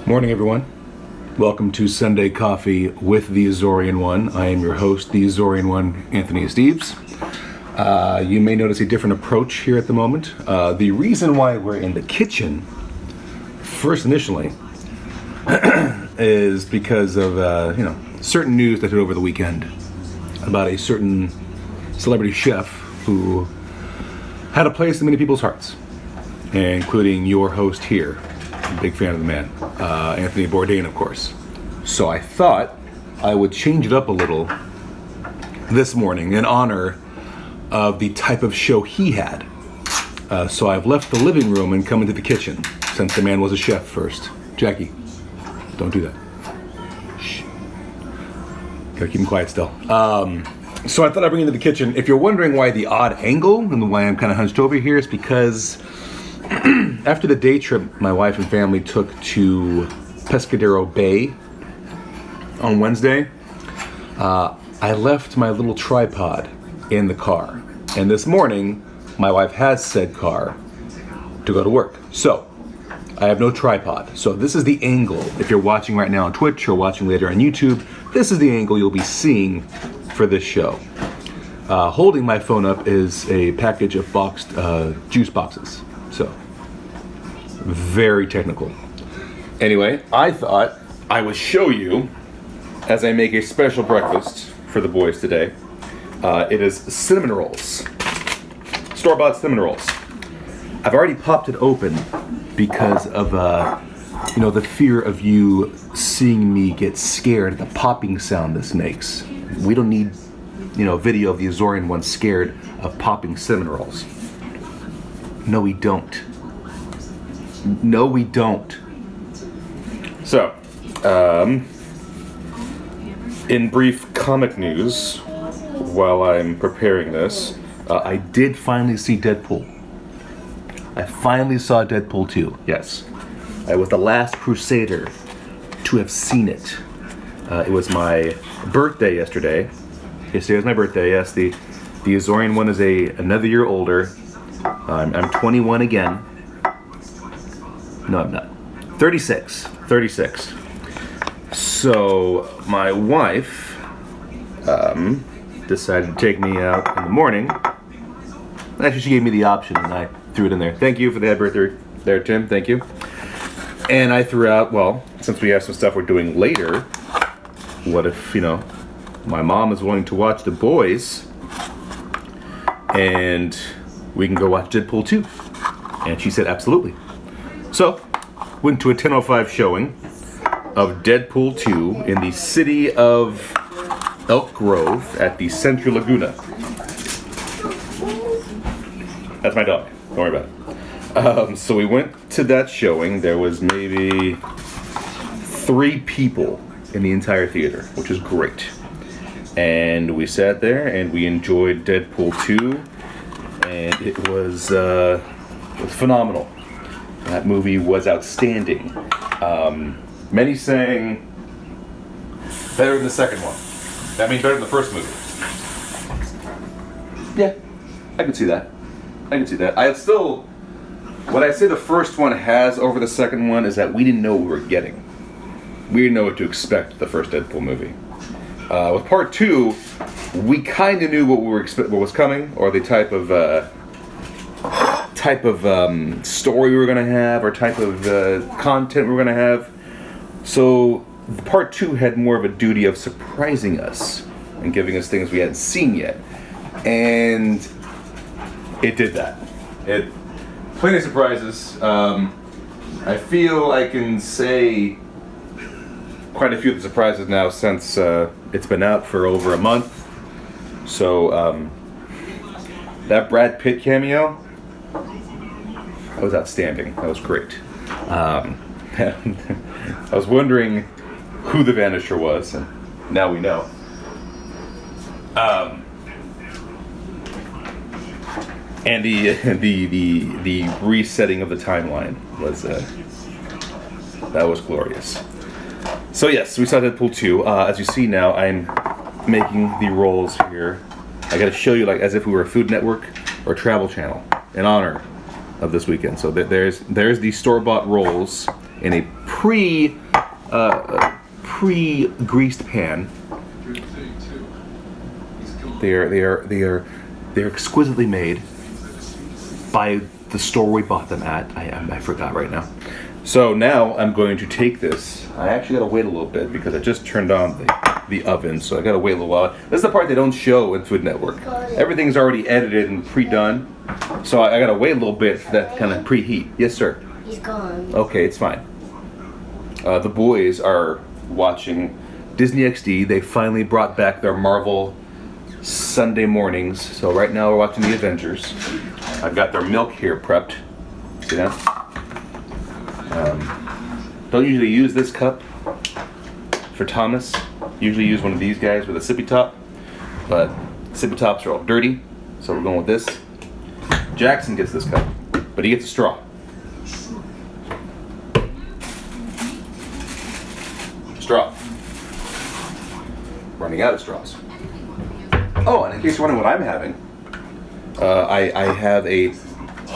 Morning, everyone. Welcome to Sunday Coffee with the Azorean One. I am your host, the Azorean One Anthony Esteves. You may notice a different approach here at the moment. The reason why we're in the kitchen, first initially, is because of certain news that hit over the weekend about a certain celebrity chef who had a place in many people's hearts, including your host here. Big fan of the man, Anthony Bourdain, of course. So I thought I would change it up a little this morning in honor of the type of show he had. So I've left the living room and come into the kitchen, since the man was a chef first. Jackie, don't do that. Shh. Gotta keep him quiet still. So I thought I'd bring you into the kitchen. If you're wondering why the odd angle and why I'm kind of hunched over here, it's because after the day trip my wife and family took to Pescadero Bay on Wednesday, I left my little tripod in the car. And this morning, my wife has said car to go to work. So, I have no tripod. So this is the angle. If you're watching right now on Twitch or watching later on YouTube, this is the angle you'll be seeing for this show. Holding my phone up is a package of boxed juice boxes. So, very technical. Anyway, I thought I would show you as I make a special breakfast for the boys today. It is cinnamon rolls. Store-bought cinnamon rolls. I've already popped it open because of the fear of you seeing me get scared at the popping sound this makes. We don't need video of the Azorean One scared of popping cinnamon rolls. No, we don't. No, we don't. So, in brief comic news, while I'm preparing this, I did finally see Deadpool. I finally saw Deadpool 2, yes. I was the last crusader to have seen it. It was my birthday yesterday. Yesterday was my birthday, yes. The Azorean One is another year older. I'm 21 again. No, I'm not. 36. So, my wife decided to take me out in the morning. Actually, she gave me the option, and I threw it in there. Thank you for the happy birthday there, Tim. Thank you. And I threw out, well, since we have some stuff we're doing later, what if, my mom is willing to watch the boys, and we can go watch Deadpool 2? And she said, absolutely. So, went to a 10:05 showing of Deadpool 2 in the city of Elk Grove at the Central Laguna. That's my dog. Don't worry about it. So we went to that showing. There was maybe 3 people in the entire theater, which is great. And we sat there and we enjoyed Deadpool 2, and it was phenomenal. That movie was outstanding. Many saying better than the second one. That means better than the first movie. Yeah, I can see that. What I say the first one has over the second one is that we didn't know what we were getting. We didn't know what to expect with the first Deadpool movie. With part 2, we kind of knew what was coming, or the type of story we were going to have, or type of content we were going to have. So part 2 had more of a duty of surprising us and giving us things we hadn't seen yet. And it did that. Plenty of surprises. I feel I can say quite a few of the surprises now since it's been out for over a month. So that Brad Pitt cameo, that was outstanding. That was great. I was wondering who the Vanisher was, and now we know. And the resetting of the timeline was that was glorious. So yes, we saw Deadpool 2. As you see now, I'm making the rolls here. I got to show you as if we were a Food Network or Travel Channel in honor of this weekend. So there's the store-bought rolls in a pre-greased pan. They're exquisitely made by the store we bought them at. I forgot right now. So now I'm going to take this. I actually got to wait a little bit because I just turned on the oven, so I got to wait a little while. This is the part they don't show in Food Network. Everything's already edited and pre-done, so I got to wait a little bit for that kind of preheat. Yes, sir. He's gone. Okay, it's fine. The boys are watching Disney XD. They finally brought back their Marvel Sunday mornings. So right now we're watching the Avengers. I've got their milk here prepped. See that? Don't usually use this cup for Thomas. Usually use one of these guys with a sippy top. But sippy tops are all dirty, so we're going with this. Jackson gets this cup, but he gets a straw. Straw. Running out of straws. Oh, and in case you're wondering what I'm having, I have a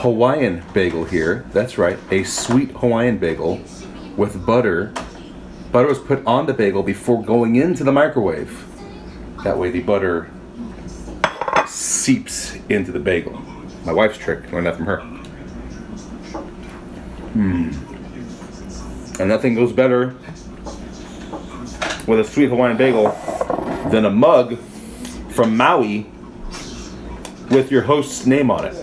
Hawaiian bagel here. That's right, a sweet Hawaiian bagel with butter. Butter was put on the bagel before going into the microwave. That way the butter seeps into the bagel. My wife's trick, learned that from her. And nothing goes better with a sweet Hawaiian bagel than a mug from Maui with your host's name on it.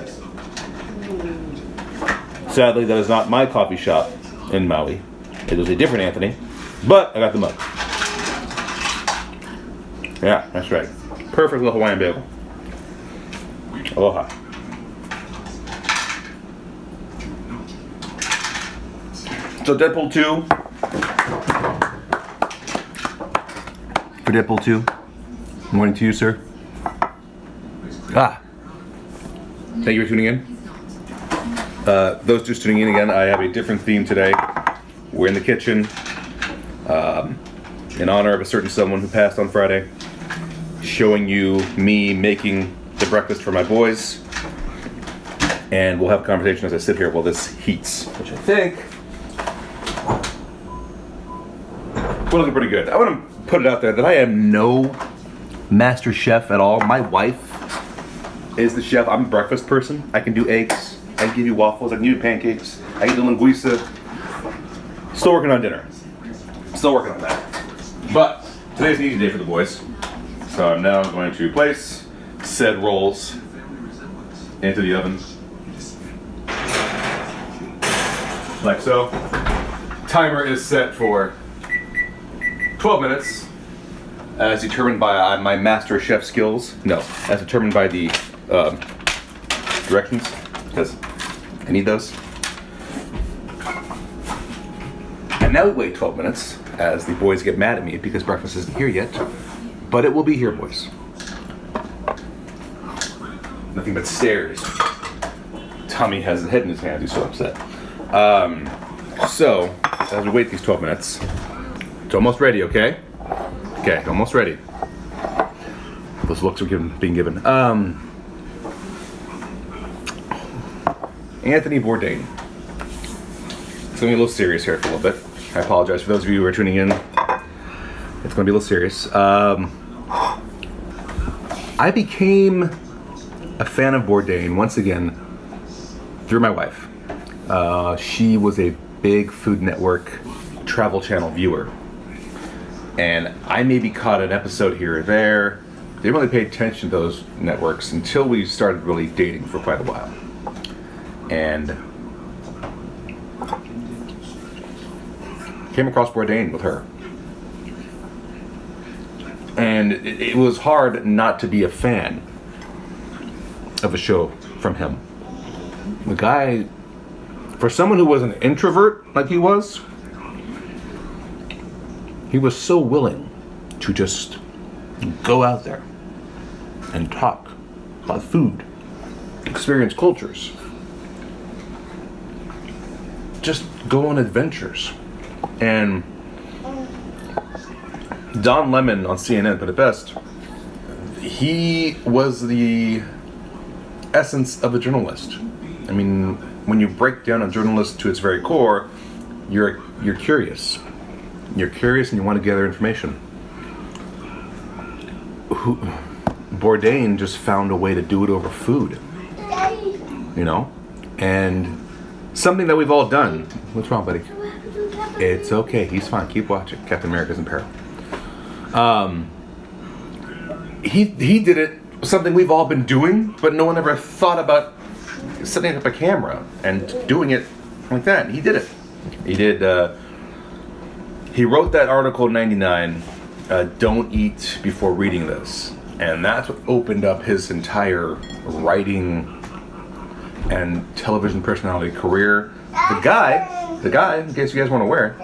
Sadly, that is not my coffee shop in Maui. It was a different Anthony, but I got the mug. Yeah, that's right. Perfect little Hawaiian bagel. Aloha. So Deadpool 2. For Deadpool 2. Morning to you, sir. Thank you for tuning in. Those just tuning in again, I have a different theme today. We're in the kitchen in honor of a certain someone who passed on Friday, showing you me making the breakfast for my boys, and we'll have a conversation as I sit here while this heats, which I think we're looking pretty good. I want to put it out there that I am no master chef at all. My wife is the chef. I'm a breakfast person. I can do eggs. I can give you waffles. I can give you pancakes. I can do linguiça. Still working on dinner. Still working on that. But today's an easy day for the boys. So I'm now going to place said rolls into the oven. Like so. Timer is set for 12 minutes. As determined by my master chef skills. No, as determined by the directions, because I need those. And now we wait 12 minutes as the boys get mad at me because breakfast isn't here yet. But it will be here, boys. Nothing but stares. Tommy has his head in his hands, he's so upset. So, as we wait these 12 minutes, it's almost ready, okay? Okay, almost ready. Those looks are being given. Anthony Bourdain. It's gonna be a little serious here for a little bit. I apologize for those of you who are tuning in. It's gonna be a little serious. I became a fan of Bourdain once again through my wife. She was a big Food Network Travel Channel viewer. And I maybe caught an episode here or there. Didn't really pay attention to those networks until we started really dating for quite a while. And came across Bourdain with her. And it was hard not to be a fan of a show from him. The guy, for someone who was an introvert like he was so willing to just go out there and talk about food, experience cultures, just go on adventures. And Don Lemon on CNN put it best. He was the essence of a journalist. I mean, when you break down a journalist to its very core, you're curious. You're curious and you want to gather information. Bourdain just found a way to do it over food. You know? And something that we've all done. What's wrong, buddy? It's okay. He's fine. Keep watching. Captain America's in peril. He did it, something we've all been doing, but no one ever thought about setting up a camera and doing it like that. He did it. He wrote that article in 99, Don't Eat Before Reading This. And that's what opened up his entire writing and television personality career. The guy, in case you guys weren't aware,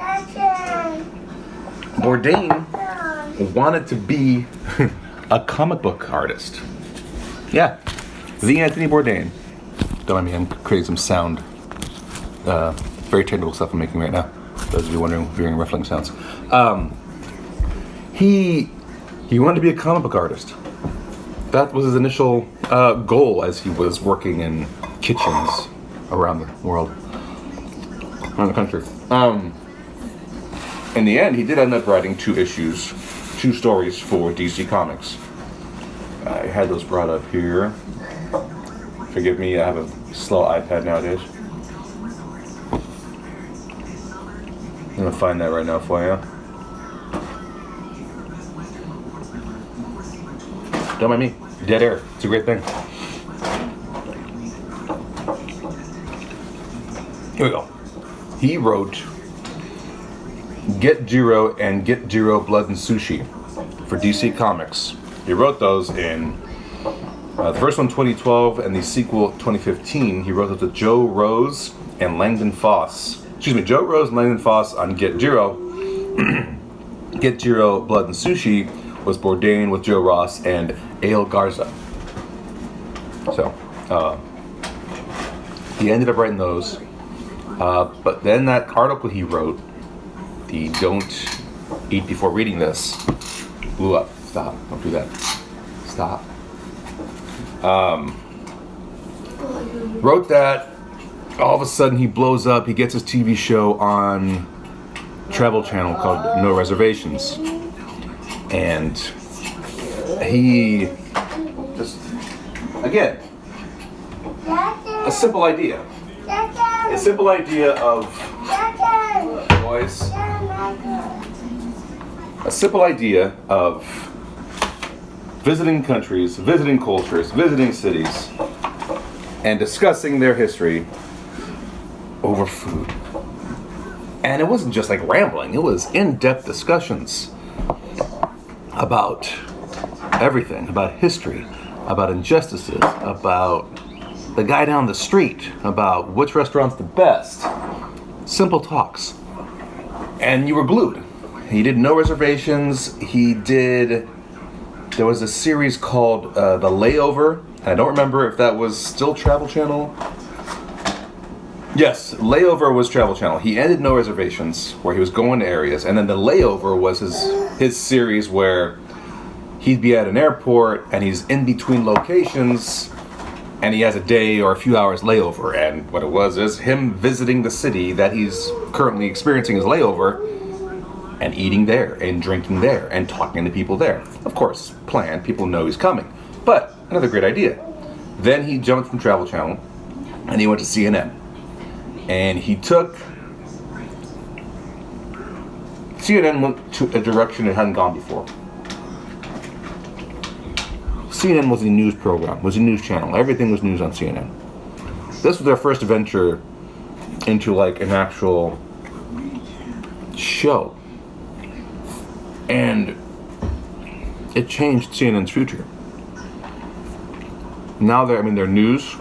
Bourdain wanted to be a comic book artist. Yeah, the Anthony Bourdain. Don't mind me, I'm creating some sound, very technical stuff I'm making right now. Those of you wondering, hearing ruffling sounds. He wanted to be a comic book artist. That was his initial goal as he was working in kitchens around the world, around the country. In the end, he did end up writing 2 stories for DC Comics. I had those brought up here. Forgive me, I have a slow iPad nowadays. I'm gonna find that right now for you. Don't mind me. Dead air. It's a great thing. Here we go. He wrote Get Jiro and Get Jiro Blood and Sushi for DC Comics. He wrote those in the first one 2012 and the sequel 2015. He wrote those with Joe Rose and Langdon Foss. Joe Rose and Langdon Foss on Get Jiro. Get Jiro Blood and Sushi was Bourdain with Joe Ross and Ale Garza. So, he ended up writing those. But then that article he wrote, the Don't Eat Before Reading This, blew up. Stop. Don't do that. Stop. Wrote that. All of a sudden he blows up. He gets his TV show on Travel Channel called No Reservations. And he just, again, a simple idea. A simple idea of boys. A simple idea of visiting countries, visiting cultures, visiting cities, and discussing their history over food. And it wasn't just like rambling, it was in-depth discussions about everything, about history, about injustices, about the guy down the street, about which restaurant's the best. Simple talks. And you were glued. He did No Reservations. There was a series called The Layover. And I don't remember if that was still Travel Channel. Yes, Layover was Travel Channel. He ended No Reservations, where he was going to areas. And then The Layover was his series where he'd be at an airport and he's in between locations and he has a day or a few hours layover. And what it was is him visiting the city that he's currently experiencing his layover and eating there and drinking there and talking to people there. Of course, planned. People know he's coming. But another great idea. Then he jumped from Travel Channel and he went to CNN. And he took CNN went to a direction it hadn't gone before. CNN was a news program, was a news channel. Everything was news on CNN. This was their first venture into like an actual show. And it changed CNN's future. Now they're news.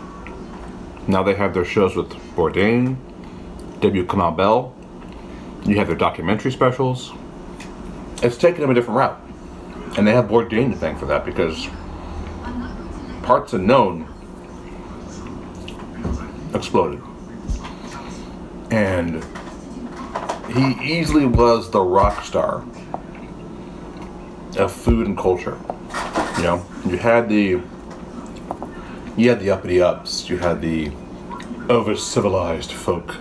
Now they have their shows with Bourdain, W. Kamau Bell. You have their documentary specials. It's taken them a different route. And they have Bourdain to thank for that because Parts Unknown exploded. And he easily was the rock star of food and culture. You know, you had the uppity ups, you had the over civilized folk,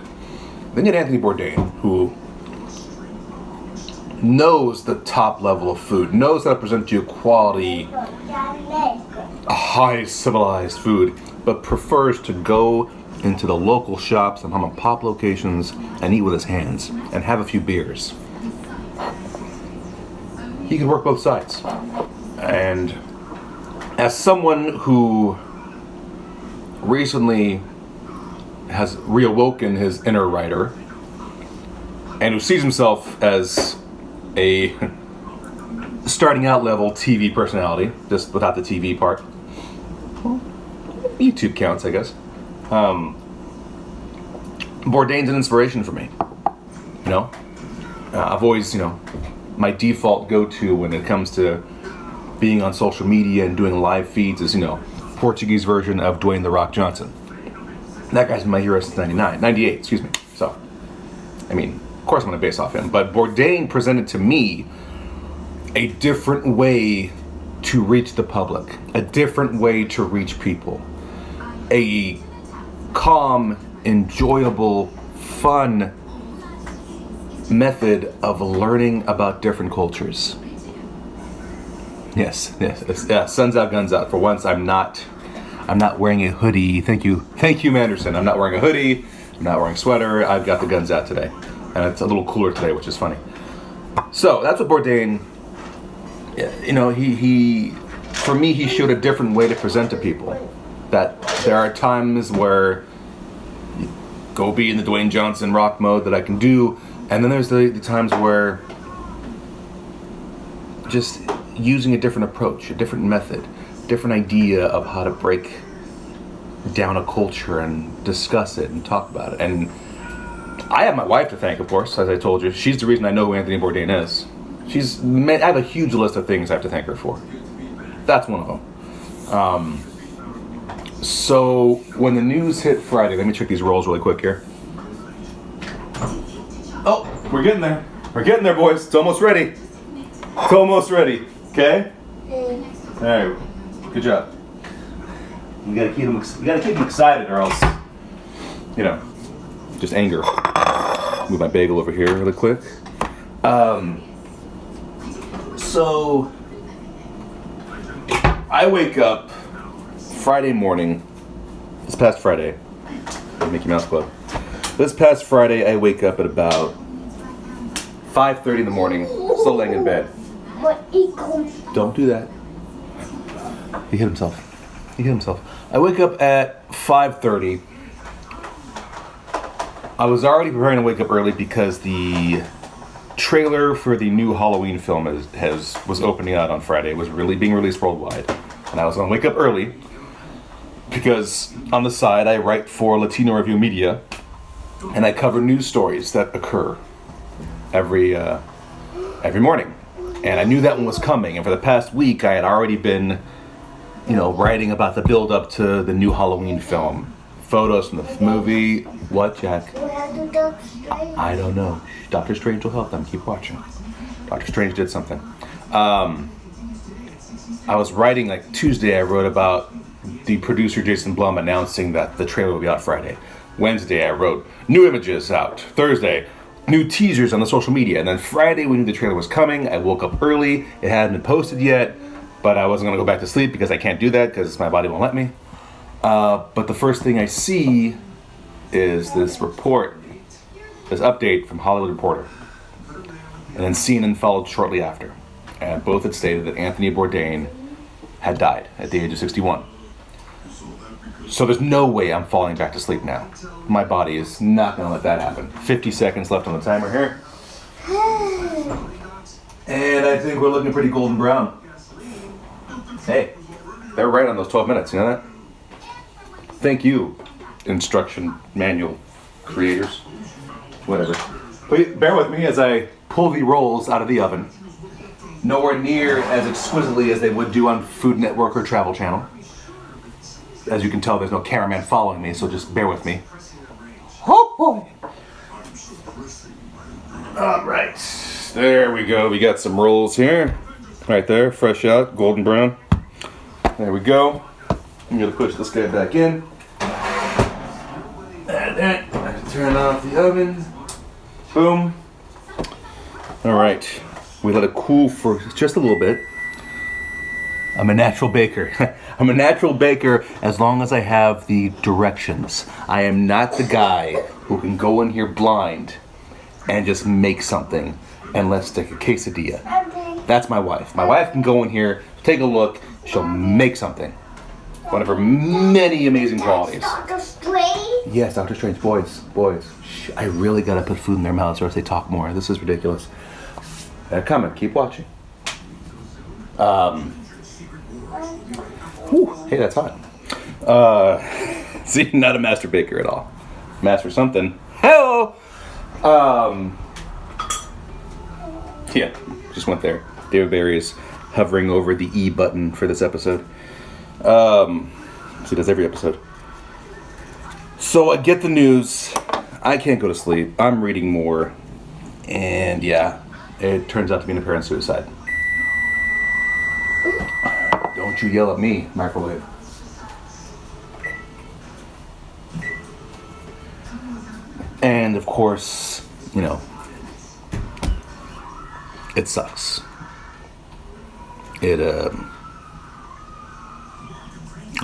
Then you had Anthony Bourdain, who knows the top level of food, knows how to present you quality, high civilized food, but prefers to go into the local shops and mom and pop locations and eat with his hands and have a few beers. He can work both sides. And as someone who recently has reawoken his inner writer and who sees himself as a starting out level TV personality, just without the TV part. Well, YouTube counts, I guess. Bourdain's an inspiration for me. You know, I've always, my default go-to when it comes to being on social media and doing live feeds is, Portuguese version of Dwayne "The Rock" Johnson. That guy's been my hero since 98, excuse me. So, of course I'm going to base off him. But Bourdain presented to me a different way to reach the public, a different way to reach people, a calm, enjoyable, fun method of learning about different cultures. Yes, sun's out, guns out. For once, I'm not wearing a hoodie. Thank you, Manderson. I'm not wearing a hoodie. I'm not wearing a sweater. I've got the guns out today, and it's a little cooler today, which is funny. So that's what Bourdain. He for me, he showed a different way to present to people. That there are times where you go be in the Dwayne Johnson Rock mode that I can do, and then there's the times where just using a different approach, a different method, different idea of how to break down a culture and discuss it and talk about it. And I have my wife to thank, of course, as I told you. She's the reason I know who Anthony Bourdain is. I have a huge list of things I have to thank her for. That's one of them. So when the news hit Friday, let me check these rolls really quick here. Oh, we're getting there. We're getting there, boys. It's almost ready. It's almost ready. Okay? All right. Good job. We gotta keep them excited, or else, just anger. Move my bagel over here really quick. So I wake up Friday morning. This past Friday, Mickey Mouse Club. This past Friday, I wake up at about 5:30 in the morning, still laying in bed. Don't do that. He hit himself. I wake up at 5:30. I was already preparing to wake up early because the trailer for the new Halloween film was opening out on Friday. It was really being released worldwide. And I was going to wake up early because on the side I write for Latino Review Media and I cover news stories that occur every morning. And I knew that one was coming. And for the past week, I had already been, writing about the build-up to the new Halloween film. Photos from the movie. What, Jack? I don't know. Doctor Strange will help them. Keep watching. Doctor Strange did something. I was writing, Tuesday, I wrote about the producer, Jason Blum, announcing that the trailer will be out Friday. Wednesday, I wrote new images out. Thursday, new teasers on the social media. And then Friday, we knew the trailer was coming. I woke up early. It hadn't been posted yet, but I wasn't going to go back to sleep because I can't do that because my body won't let me. But the first thing I see is this report, this update from Hollywood Reporter. And then CNN followed shortly after. And both had stated that Anthony Bourdain had died at the age of 61. So there's no way I'm falling back to sleep now. My body is not going to let that happen. 50 seconds left on the timer here. And I think we're looking pretty golden brown. Hey, they're right on those 12 minutes, you know that? Thank you, instruction manual creators. Whatever. But bear with me as I pull the rolls out of the oven. Nowhere near as exquisitely as they would do on Food Network or Travel Channel. As you can tell, there's no cameraman following me, so just bear with me. Oh boy! All right, there we go. We got some rolls here, right there, fresh out, golden brown. There we go. I'm gonna push this guy back in. And Turn off the oven. Boom. All right. We let it cool for just a little bit. I'm a natural baker. I'm a natural baker as long as I have the directions. I am not the guy who can go in here blind and just make something and let's take a quesadilla. That's my wife. My wife can go in here, take a look, she'll make something. One of her many amazing qualities. Dr. Strange? Yes, Dr. Strange. Boys. Shh, I really gotta put food in their mouths or else they talk more. This is ridiculous. They're coming. Keep watching. Whew, hey, that's hot. See, not a master baker at all. Master something. Hello! Yeah, just went there. David Barry is hovering over the E button for this episode. So he does every episode. So I get the news. I can't go to sleep. I'm reading more. And yeah, it turns out to be an apparent suicide. Don't you yell at me, microwave. And of course, you know, it sucks. It, oh,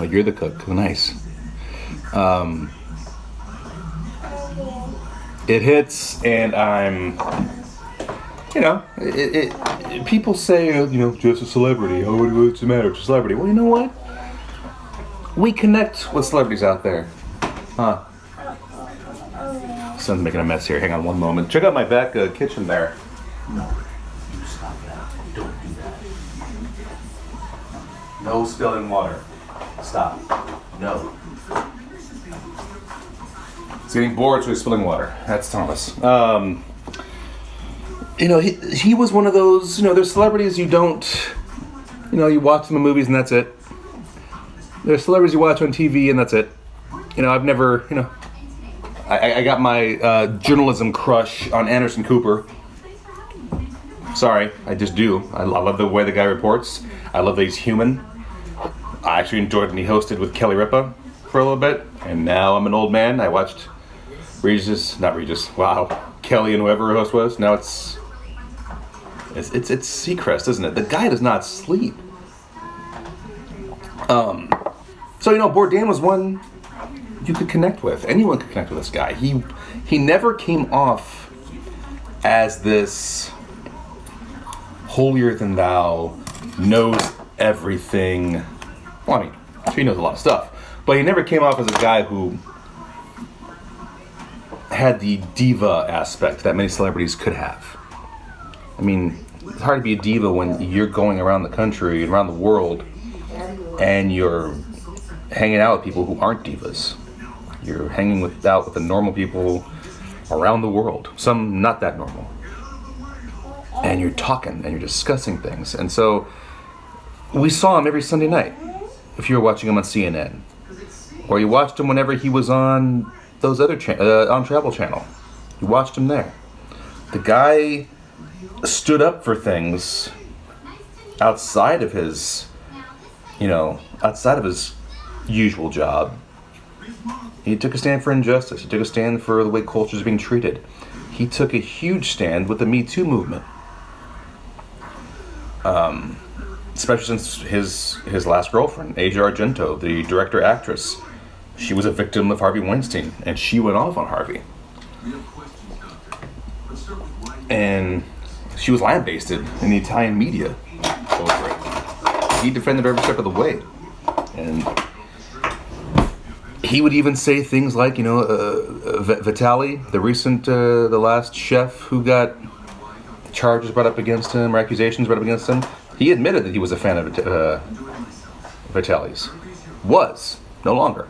you're the cook. Nice. It hits, and I'm, you know, people say, you know, just a celebrity. Oh, what's the matter? It's a celebrity. Well, you know what? We connect with celebrities out there. Huh? Son's making a mess here. Hang on one moment. Check out my back kitchen there. No, you stop that. Don't do that. No spilling water. Stop. No. He's getting bored, so he's spilling water. That's Thomas. You know, he was one of those, you know, there's celebrities you don't, you know, you watch them in movies and that's it. There's celebrities you watch on TV and that's it. You know, I've never, you know, I got my journalism crush on Anderson Cooper. Sorry, I just do. I love the way the guy reports. I love that he's human. I actually enjoyed when he hosted with Kelly Ripa for a little bit. And now I'm an old man. I watched Kelly and whoever her host was. Now it's Seacrest, isn't it? The guy does not sleep. So, you know, Bourdain was one you could connect with. Anyone could connect with this guy. He never came off as this holier than thou, knows everything. Well, I mean, he knows a lot of stuff. But he never came off as a guy who had the diva aspect that many celebrities could have. I mean, it's hard to be a diva when you're going around the country and around the world and you're hanging out with people who aren't divas. You're hanging out with the normal people around the world, some not that normal. And you're talking and you're discussing things. And so we saw him every Sunday night. If you were watching him on CNN, or you watched him whenever he was on those other on Travel Channel, you watched him there. The guy stood up for things outside of his, you know, outside of his usual job. He took a stand for injustice. He took a stand for the way culture is being treated. He took a huge stand with the Me Too movement. Especially since his last girlfriend, Asia Argento, the director-actress, she was a victim of Harvey Weinstein, and she went off on Harvey. And she was lambasted in the Italian media over it. He defended her every step of the way. And he would even say things like, you know, Vitali, the last chef who got charges brought up against him, or accusations brought up against him, he admitted that he was a fan of Vitali's. Was. No longer.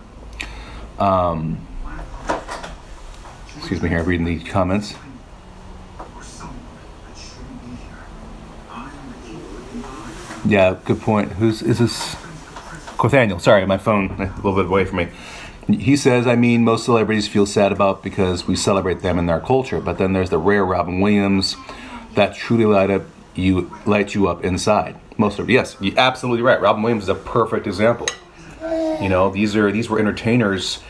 Excuse me here, I'm reading the comments. Yeah, good point. Is this? Nathaniel, sorry, my phone a little bit away from me. He says, I mean, most celebrities feel sad about because we celebrate them in their culture, but then there's the rare Robin Williams that truly light you up inside. Most of it, yes, you're absolutely right. Robin Williams is a perfect example. You know, these were entertainers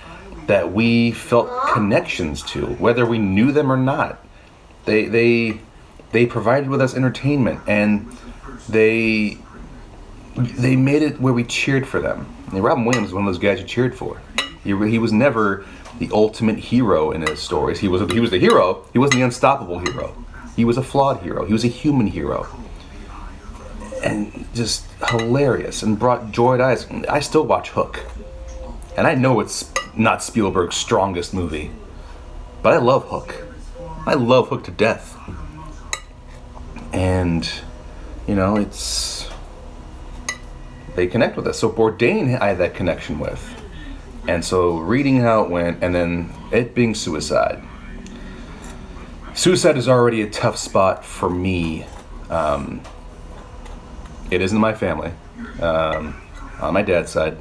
that we felt connections to, whether we knew them or not. They provided with us entertainment, and they made it where we cheered for them. And Robin Williams was one of those guys you cheered for. He was never the ultimate hero in his stories. He was the hero. He wasn't the unstoppable hero. He was a flawed hero. He was a human hero. And just hilarious and brought joy to eyes. I still watch Hook. And I know it's not Spielberg's strongest movie, but I love Hook. I love Hook to death. And, they connect with us. So Bourdain I had that connection with. And so reading how it went, and then it being suicide. Suicide is already a tough spot for me. It isn't my family. On my dad's side.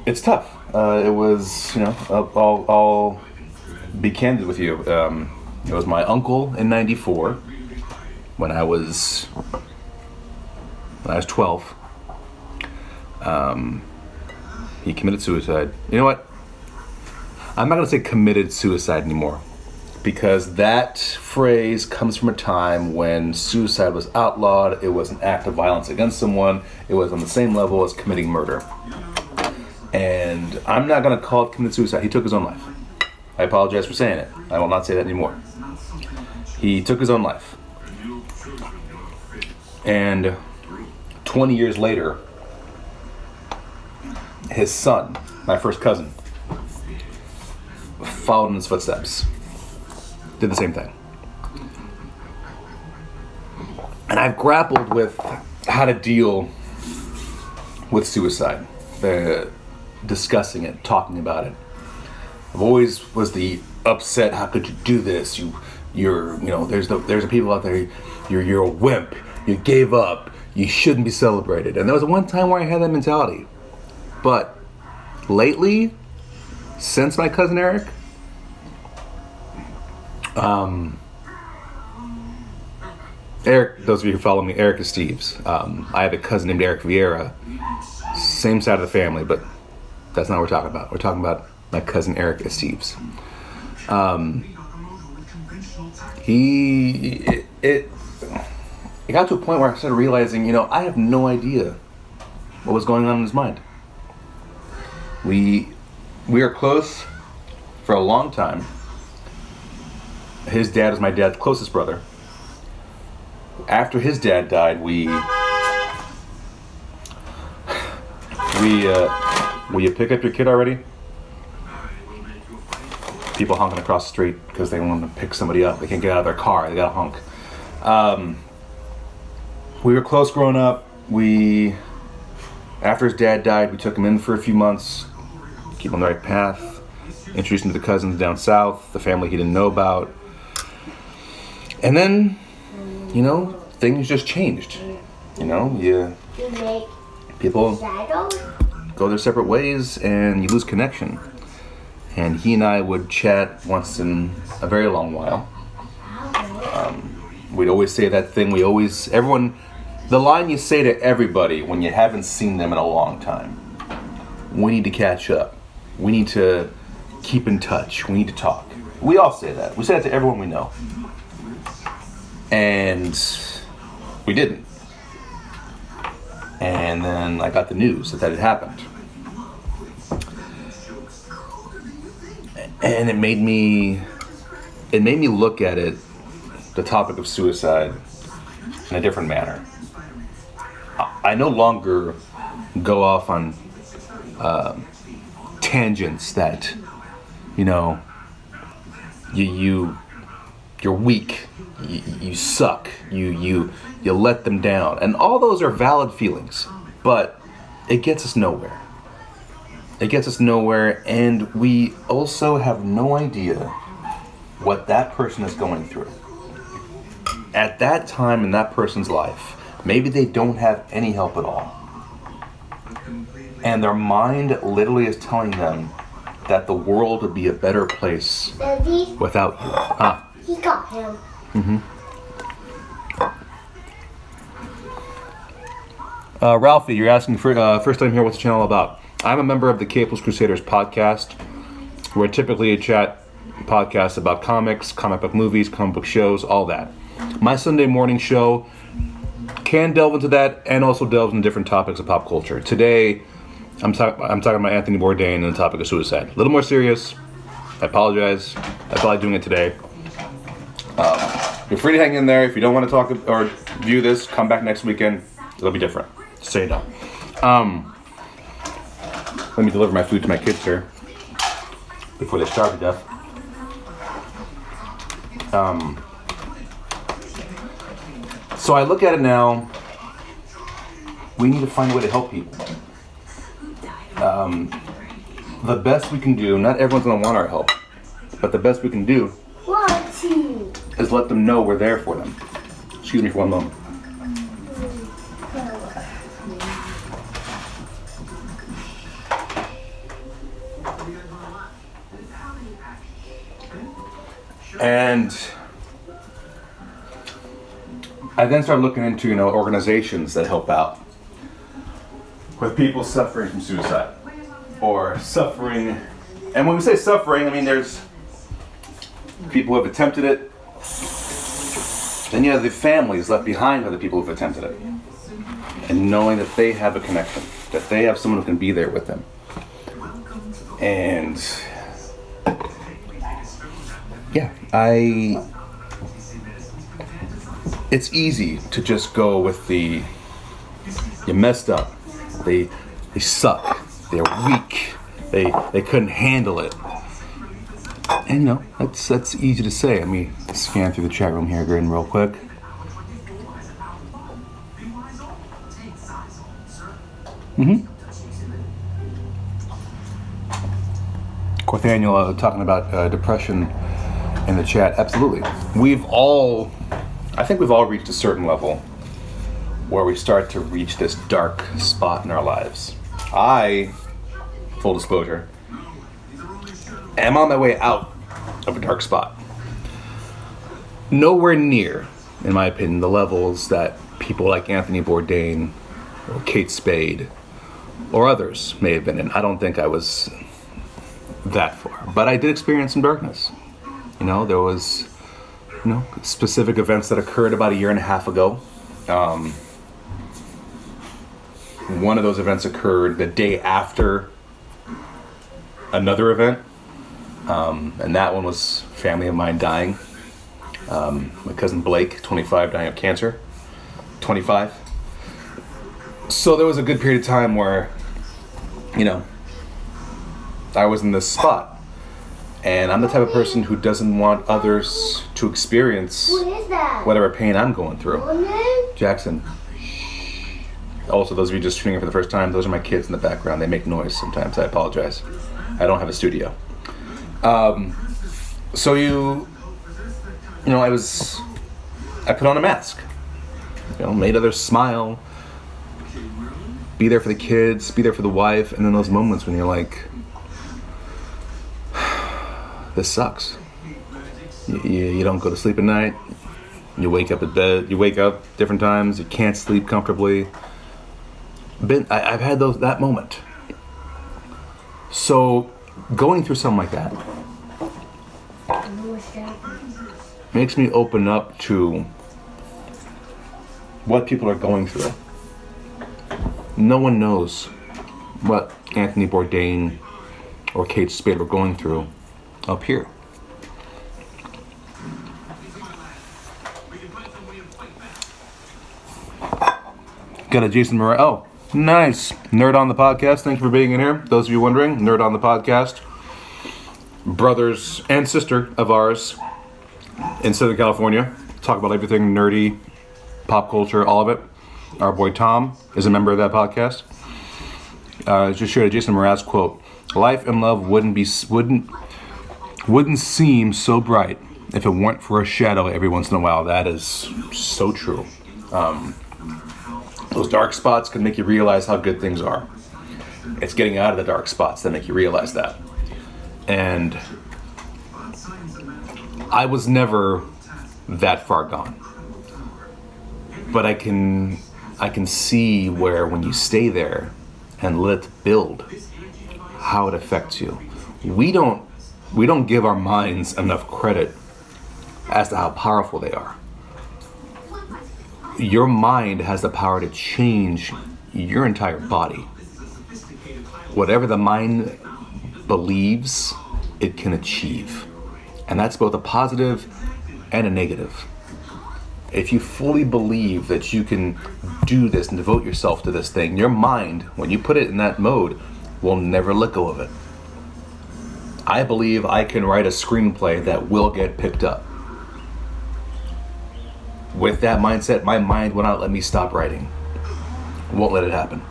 It's tough. It was, I'll be candid with you. It was my uncle in '94 when I was 12. He committed suicide. You know what? I'm not going to say committed suicide anymore, because that phrase comes from a time when suicide was outlawed. It was an act of violence against someone. It was on the same level as committing murder. And I'm not going to call it committed suicide. He took his own life. I apologize for saying it. I will not say that anymore. He took his own life. And 20 years later, his son, my first cousin, followed in his footsteps. Did the same thing. And I've grappled with how to deal with suicide. Discussing it, talking about it. I've always was the upset, how could you do this? There's the people out there, you're a wimp, you gave up, you shouldn't be celebrated. And there was one time where I had that mentality. But lately, since my cousin Eric, Eric, those of you who follow me, Eric Esteves. I have a cousin named Eric Vieira, same side of the family, but that's not what we're talking about. We're talking about my cousin Eric Esteves. It got to a point where I started realizing, I have no idea what was going on in his mind. We are close for a long time. His dad is my dad's closest brother. After his dad died, will you pick up your kid already? People honking across the street because they want to pick somebody up. They can't get out of their car. They got to honk. We were close growing up. After his dad died, we took him in for a few months, keep him on the right path, introduced him to the cousins down south, the family he didn't know about. And then, things just changed. People go their separate ways and you lose connection. And he and I would chat once in a very long while. We'd always say that thing the line you say to everybody when you haven't seen them in a long time. We need to catch up. We need to keep in touch. We need to talk. We all say that. We say that to everyone we know. And we didn't. And then I got the news that had happened. And it made me look at it, the topic of suicide, in a different manner. I no longer go off on tangents that, you're weak, you suck, you let them down. And all those are valid feelings, but it gets us nowhere. It gets us nowhere, and we also have no idea what that person is going through. At that time in that person's life, maybe they don't have any help at all. And their mind literally is telling them that the world would be a better place without you. He got him. Mm-hmm. Ralphie, you're asking for first time here. What's the channel about? I'm a member of the Capeless Crusaders podcast. We're typically a chat podcast about comics, comic book movies, comic book shows, all that. My Sunday morning show can delve into that and also delves into different topics of pop culture. Today, I'm talking about Anthony Bourdain and the topic of suicide. A little more serious. I apologize. I felt like doing it today. You're free to hang in there. If you don't want to talk or view this, come back next weekend. It'll be different. Say no. Let me deliver my food to my kids here before they starve to death. So I look at it now. We need to find a way to help people. The best we can do, not everyone's going to want our help, but the best we can do is let them know we're there for them. Excuse me for one moment. And I then started looking into, organizations that help out with people suffering from suicide or suffering. And when we say suffering, I mean there's people who have attempted it. Then you have the families left behind by the people who've attempted it. And knowing that they have a connection, that they have someone who can be there with them. And yeah, it's easy to just go with you messed up, they suck, they're weak, they couldn't handle it. And that's easy to say. Let me scan through the chat room here again real quick. Corthaniel talking about depression in the chat. Absolutely. I think we've all reached a certain level where we start to reach this dark spot in our lives. Full disclosure, am on my way out of a dark spot. Nowhere near, in my opinion, the levels that people like Anthony Bourdain or Kate Spade or others may have been in. I don't think I was that far, but I did experience some darkness. There was, specific events that occurred about 1.5 years ago. One of those events occurred the day after another event, and that one was family of mine dying. My cousin Blake, 25, dying of cancer. 25. So there was a good period of time where, I was in this spot. And I'm the type of person who doesn't want others to experience whatever pain I'm going through. Jackson. Also, those of you just tuning in for the first time, those are my kids in the background. They make noise sometimes. I apologize. I don't have a studio. So I put on a mask. Made others smile. Be there for the kids, be there for the wife, and then those moments when you're like, this sucks. You don't go to sleep at night. You wake up at bed. You wake up different times. You can't sleep comfortably. I've had that moment. So going through something like that makes me open up to what people are going through. No one knows what Anthony Bourdain or Kate Spade were going through up here. Got a Jason Murray. Oh, nice. Nerd on the podcast. Thank you for being in here. Those of you wondering, Nerd on the podcast. Brothers and sister of ours in Southern California. Talk about everything nerdy, pop culture, all of it. Our boy Tom is a member of that podcast. Just shared a Jason Mraz quote: "Life and love wouldn't seem so bright if it weren't for a shadow every once in a while." That is so true. Those dark spots can make you realize how good things are. It's getting out of the dark spots that make you realize that. And I was never that far gone. But I can I can see where when you stay there and let it build, how it affects you. We don't give our minds enough credit as to how powerful they are. Your mind has the power to change your entire body. Whatever the mind believes, it can achieve. And that's both a positive and a negative. If you fully believe that you can do this and devote yourself to this thing, your mind, when you put it in that mode, will never let go of it. I believe I can write a screenplay that will get picked up. With that mindset, my mind will not let me stop writing. Won't let it happen.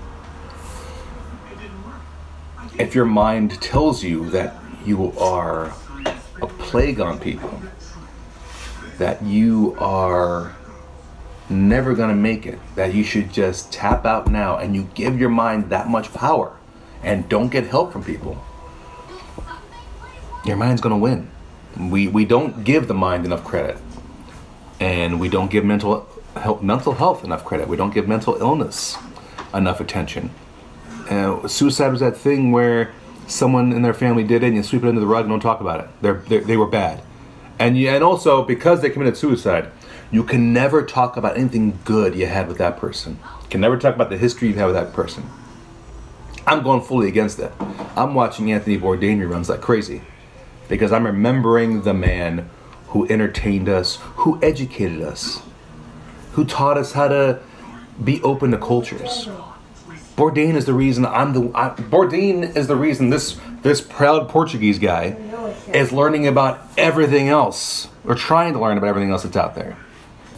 If your mind tells you that you are a plague on people, that you are never going to make it, that you should just tap out now, and you give your mind that much power and don't get help from people, your mind's going to win. We don't give the mind enough credit, and we don't give mental health enough credit. We don't give mental illness enough attention. Suicide was that thing where someone in their family did it and you sweep it under the rug and don't talk about it. They were bad. And also, because they committed suicide, you can never talk about anything good you had with that person. You can never talk about the history you've had with that person. I'm going fully against that. I'm watching Anthony Bourdain reruns like crazy because I'm remembering the man who entertained us, who educated us, who taught us how to be open to cultures. Bourdain is the reason Bourdain is the reason this proud Portuguese guy is learning about everything else, or trying to learn about everything else that's out there.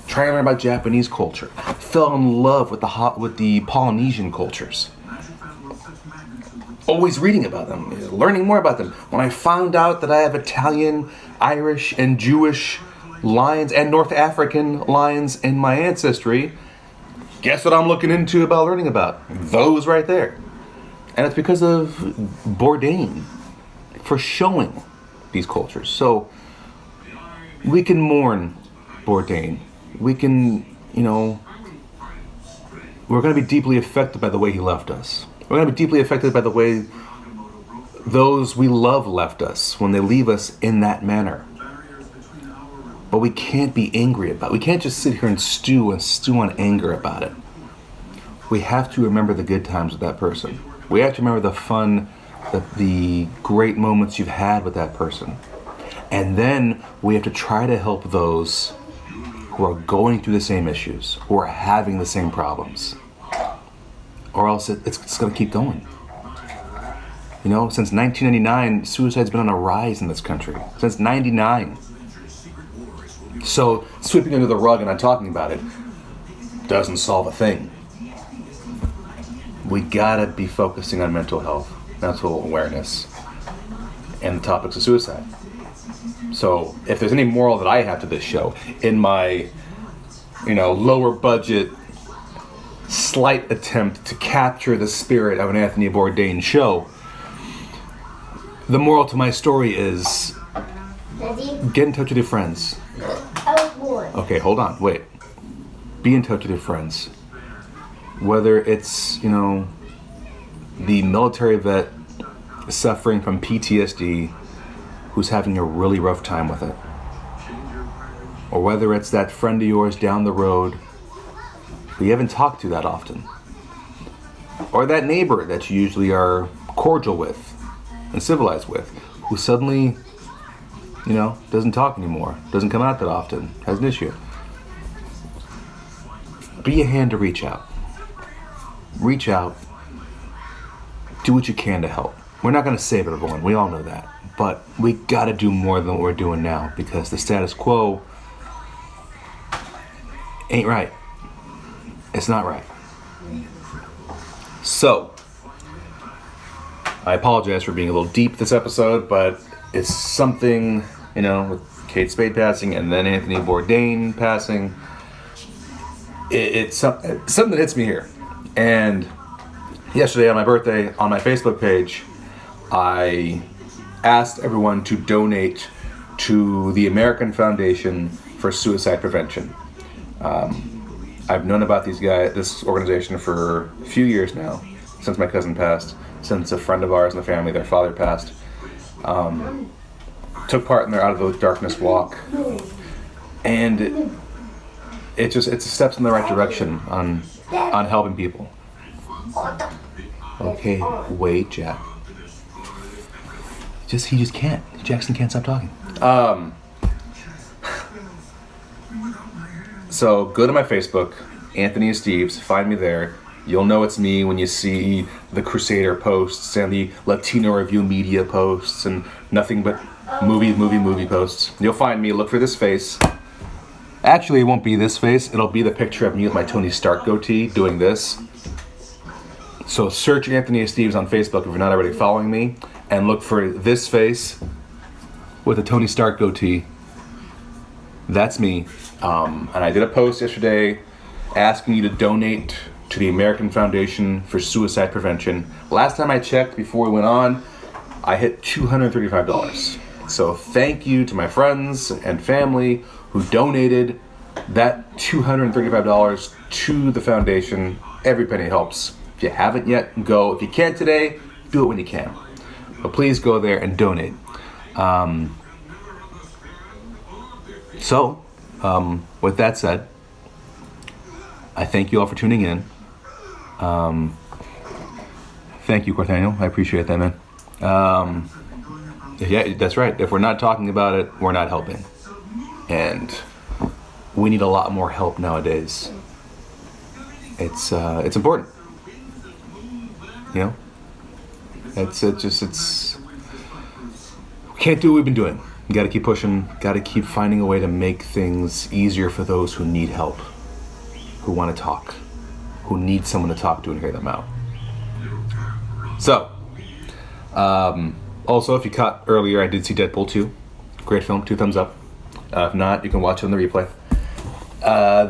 Trying to learn about Japanese culture. Fell in love with the Polynesian cultures. Always reading about them, learning more about them. When I found out that I have Italian, Irish, and Jewish lines and North African lines in my ancestry, guess what I'm looking into about learning about? Those right there. And it's because of Bourdain for showing these cultures. So we can mourn Bourdain. We can, we're going to be deeply affected by the way he left us. We're going to be deeply affected by the way those we love left us when they leave us in that manner. But we can't be angry about it. We can't just sit here and stew on anger about it. We have to remember the good times with that person. We have to remember the fun, the great moments you've had with that person. And then we have to try to help those who are going through the same issues, who are having the same problems. Or else it's going to keep going. Since 1999, suicide's been on a rise in this country. Since 99. So sweeping under the rug and not talking about it doesn't solve a thing. We gotta be focusing on mental health, mental awareness, and the topics of suicide. So if there's any moral that I have to this show, in my, lower budget, slight attempt to capture the spirit of an Anthony Bourdain show, the moral to my story is get in touch with your friends. Okay, hold on, wait. Be in touch with your friends. Whether it's, the military vet suffering from PTSD who's having a really rough time with it. Or whether it's that friend of yours down the road who you haven't talked to that often. Or that neighbor that you usually are cordial with and civilized with, who suddenly, doesn't talk anymore, doesn't come out that often, has an issue. Be a hand to reach out. Reach out. Do what you can to help. We're not going to save everyone. We all know that. But we got to do more than what we're doing now, because the status quo ain't right. It's not right. So, I apologize for being a little deep this episode, but it's something, with Kate Spade passing and then Anthony Bourdain passing. It's something that hits me here. And yesterday on my birthday, on my Facebook page, I asked everyone to donate to the American Foundation for Suicide Prevention. I've known about this organization for a few years now, since my cousin passed, since a friend of ours in the family, their father passed. Took part in their Out of the Darkness walk, and it's steps in the right direction on helping people. Okay, wait, Jack. He just can't. Jackson can't stop talking. So go to my Facebook, Anthony Esteves, find me there. You'll know it's me when you see the Crusader posts and the Latino Review Media posts and nothing but movie posts. You'll find me, look for this face. Actually, it won't be this face. It'll be the picture of me with my Tony Stark goatee doing this. So search Anthony Esteves on Facebook if you're not already following me, and look for this face with a Tony Stark goatee. That's me. And I did a post yesterday asking you to donate to the American Foundation for Suicide Prevention. Last time I checked before we went on, I hit $235. So thank you to my friends and family who donated that $235 to the foundation. Every penny helps. If you haven't yet, go. If you can't today, do it when you can. But please go there and donate. With that said, I thank you all for tuning in. Thank you, Cortaniel. I appreciate that, man. Yeah, that's right. If we're not talking about it, we're not helping. And we need a lot more help nowadays. It's important. You know? We can't do what we've been doing. You gotta keep pushing, gotta keep finding a way to make things easier for those who need help, who want to talk, who need someone to talk to and hear them out. So, also, if you caught earlier, I did see Deadpool 2. Great film, 2 thumbs up. If not, you can watch it on the replay.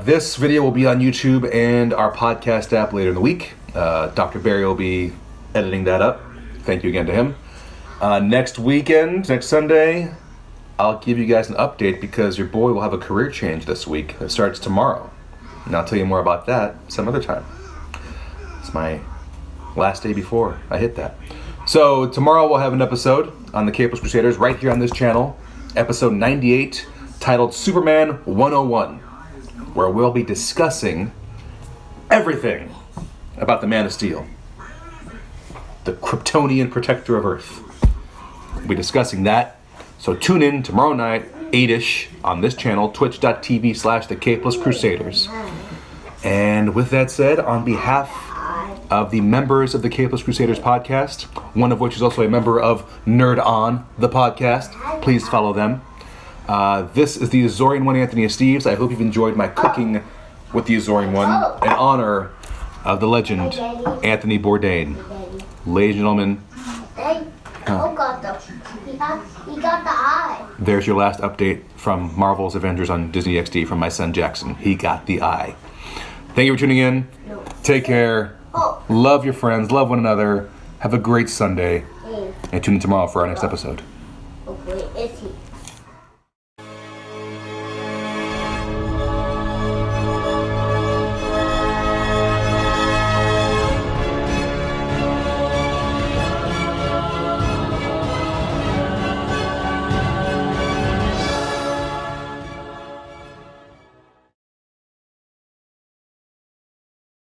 This video will be on YouTube and our podcast app later in the week. Dr. Barry will be editing that up. Thank you again to him. Next Sunday, I'll give you guys an update because your boy will have a career change this week. It starts tomorrow. And I'll tell you more about that some other time. It's my last day before I hit that. So tomorrow we'll have an episode on the Capeless Crusaders right here on this channel. Episode 98, titled Superman 101, where we'll be discussing everything about the Man of Steel, the Kryptonian protector of Earth. We'll be discussing that. So tune in tomorrow night, 8-ish, on this channel, twitch.tv/the Capeless Crusaders. And with that said, on behalf of the members of the Capeless Crusaders podcast, one of which is also a member of Nerd On, the podcast, please follow them. This is the Azorean One Anthony Esteves. I hope you've enjoyed my cooking with the Azorean One in honor of the legend, Anthony Bourdain. Ladies and gentlemen, he got the eye. There's your last update from Marvel's Avengers on Disney XD from my son Jackson. He got the eye. Thank you for tuning in. Take care. Love your friends. Love one another. Have a great Sunday. And tune in tomorrow for our next episode. Where is he?